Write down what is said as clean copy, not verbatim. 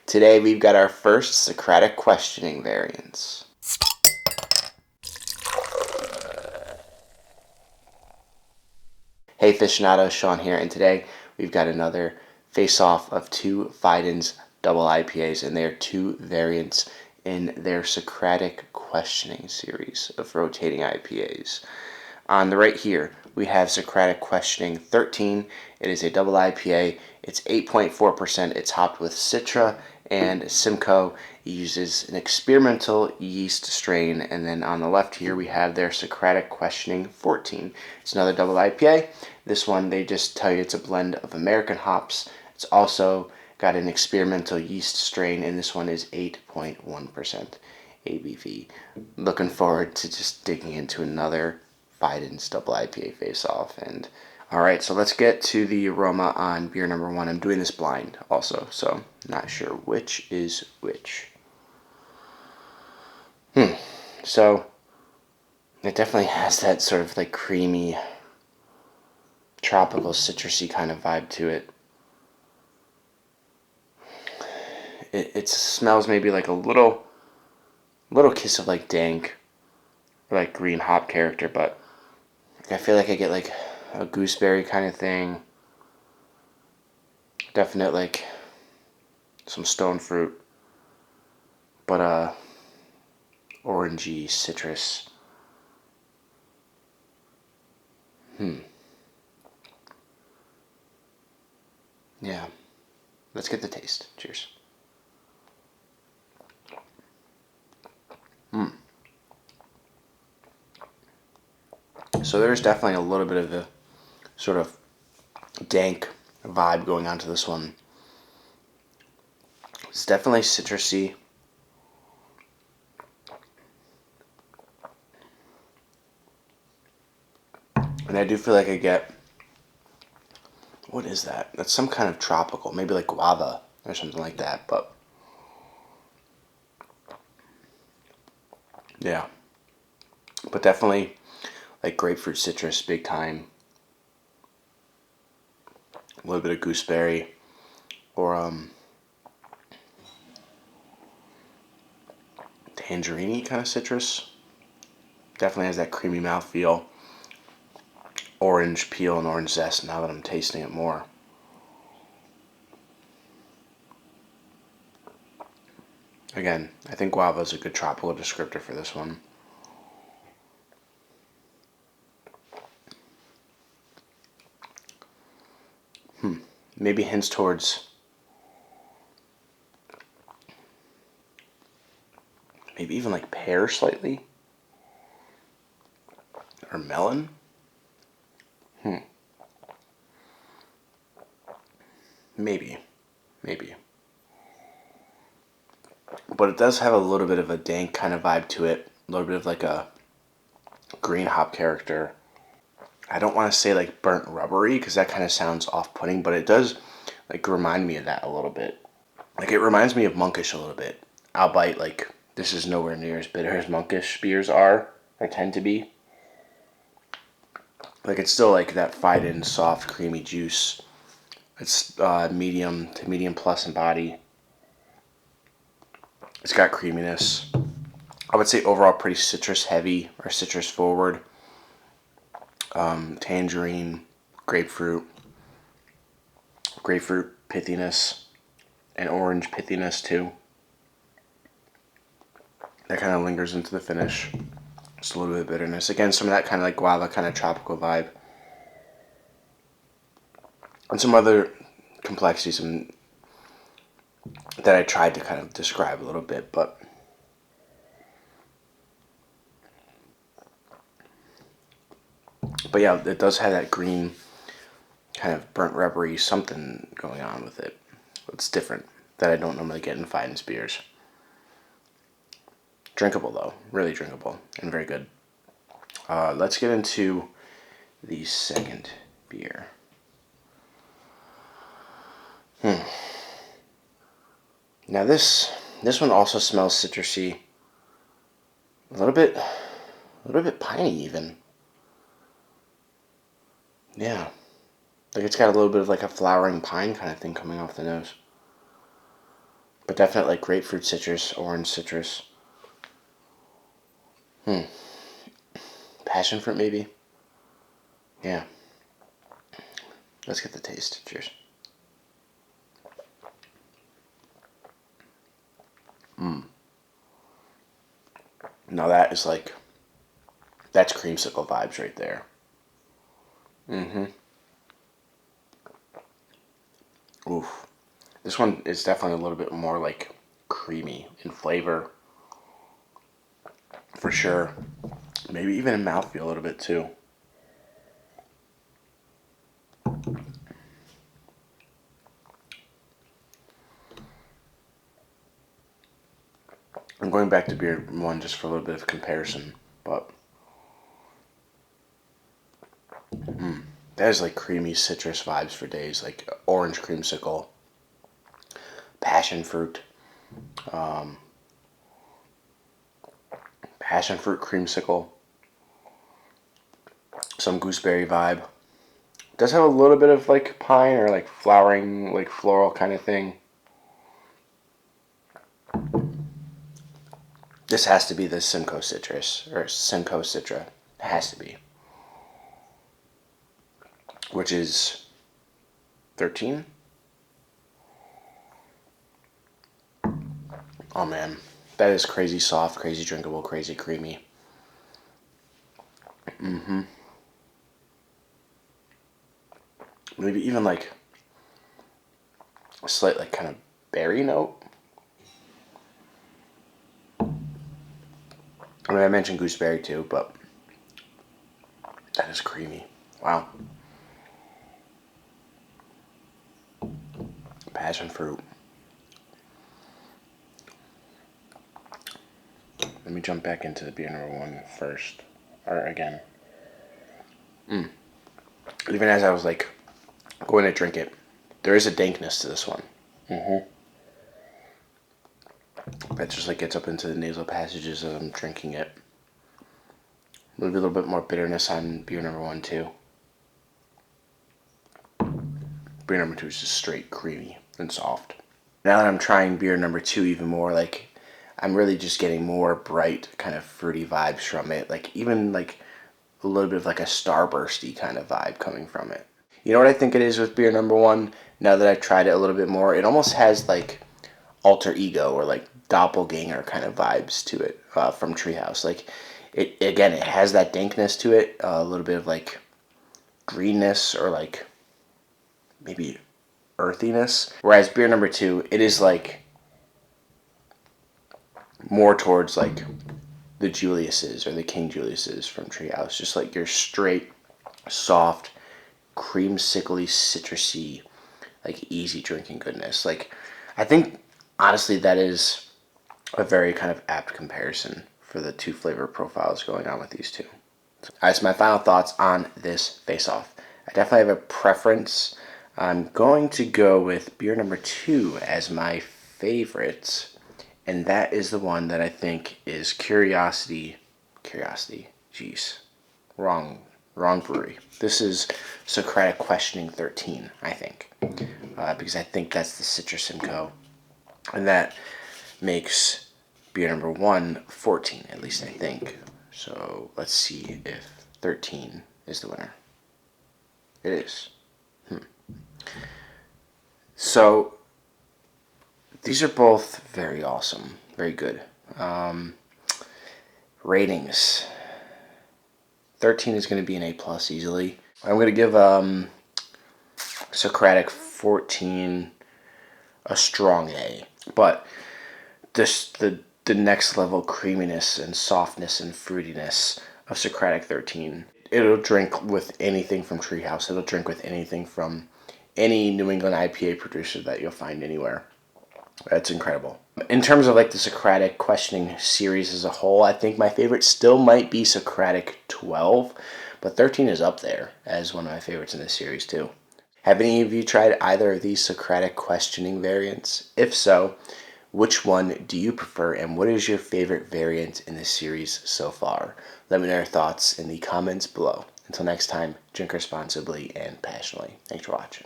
Today we've got our first Socratic Questioning variants. Hey aficionados, Shawn here, and today we've got another face-off of two Fidens double IPAs, and they are two variants in their Socratic Questioning series of rotating IPAs. On the right here, we have Socratic Questioning 13. It is a double IPA. It's 8.4%. It's hopped with Citra and Simcoe. It uses an experimental yeast strain. And then on the left here, we have their Socratic Questioning 14. It's another double IPA. This one, they just tell you it's a blend of American hops. It's also got an experimental yeast strain, and this one is 8.1% ABV. Looking forward to just digging into another Fidens double IPA face-off. And all right, so let's get to the aroma on beer number one. I'm doing this blind also, so not sure which is which. So it definitely has that sort of like creamy, tropical, citrusy kind of vibe to it. It smells maybe like a little kiss of like dank, or like green hop character, but I feel like I get like a gooseberry kind of thing. Definite like some stone fruit, but orangey citrus. Yeah. Let's get the taste. Cheers. So there's definitely a little bit of the sort of dank vibe going on to this one. It's definitely citrusy. And I do feel like I get, what is that? That's some kind of tropical, maybe like guava or something like that, but yeah. But definitely like grapefruit citrus, big time. A little bit of gooseberry or tangerine kind of citrus. Definitely has that creamy mouthfeel. Orange peel and orange zest now that I'm tasting it more. Again, I think guava is a good tropical descriptor for this one. Maybe hints towards maybe even like pear slightly, or melon. Maybe. But it does have a little bit of a dank kind of vibe to it. A little bit of like a green hop character. I don't want to say like burnt rubbery because that kind of sounds off-putting, but it does like remind me of that a little bit. Like it reminds me of monkish a little bit. Albeit like this is nowhere near as bitter as monkish beers are or tend to be. Like it's still like that Fidens soft creamy juice. It's medium to medium plus in body. It's got creaminess. I would say overall pretty citrus heavy or citrus forward. Tangerine, grapefruit pithiness, and orange pithiness too. That kind of lingers into the finish. Just a little bit of bitterness. Again, some of that kind of like guava kind of tropical vibe. And some other complexities that I tried to kind of describe a little bit, but yeah, it does have that green kind of burnt rubbery something going on with it. It's different that I don't normally get in Fidens beers. Drinkable though, really drinkable and very good. Let's get into the second beer. Now this one also smells citrusy, a little bit piney even. Yeah, like it's got a little bit of like a flowering pine kind of thing coming off the nose. But definitely like grapefruit citrus, orange citrus. Passion fruit maybe? Yeah. Let's get the taste. Cheers. Now that is like, that's creamsicle vibes right there. Oof. This one is definitely a little bit more like creamy in flavor, for sure. Maybe even in mouthfeel a little bit too. I'm going back to beer one just for a little bit of comparison, but that is like creamy citrus vibes for days, like orange creamsicle, passion fruit, passion fruit creamsicle, some gooseberry vibe. It does have a little bit of like pine or like flowering, like floral kind of thing. This has to be the Simcoe citrus or Simcoe Citra. It has to be, which is 13. Oh man, that is crazy soft, crazy drinkable, crazy creamy. Maybe even like a slight like kind of berry note. I mean, I mentioned gooseberry too, but that is creamy. Wow. Passion fruit. Let me jump back into the beer number one first. Or again. Even as I was like going to drink it, there is a dankness to this one. That just like gets up into the nasal passages as I'm drinking it. Maybe a little bit more bitterness on beer number one too. Beer number two is just straight creamy and soft. Now that I'm trying beer number two even more, like I'm really just getting more bright kind of fruity vibes from it. Like even like a little bit of like a starbursty kind of vibe coming from it. You know what I think it is with beer number one? Now that I've tried it a little bit more, it almost has like alter ego or like doppelganger kind of vibes to it from Treehouse. Like it again, it has that dankness to it, a little bit of like greenness or like maybe earthiness. Whereas beer number two, it is like more towards like the Julius's or the King Julius's from Treehouse. Just like your straight, soft, creamsicle-y, citrusy, like easy drinking goodness. Like I think honestly that is a very kind of apt comparison for the two flavor profiles going on with these two. All right, so my final thoughts on this face-off. I definitely have a preference. I'm going to go with beer number two as my favorite, and that is the one that I think is Curiosity. Jeez, wrong brewery. This is Socratic Questioning 13, I think, because I think that's the Citra Simcoe, and that makes beer number one 14, at least I think. So let's see if 13 is the winner. It is. So these are both very awesome, very good. Ratings. 13 is going to be an A plus easily. I'm going to give Socratic 14 a strong A, but the next level creaminess and softness and fruitiness of Socratic 13. It'll drink with anything from Treehouse. It'll drink with anything from any New England IPA producer that you'll find anywhere. That's incredible. In terms of like the Socratic Questioning series as a whole, I think my favorite still might be Socratic 12, but 13 is up there as one of my favorites in this series too. Have any of you tried either of these Socratic Questioning variants? If so, which one do you prefer, and what is your favorite variant in this series so far? Let me know your thoughts in the comments below. Until next time, drink responsibly and passionately. Thanks for watching.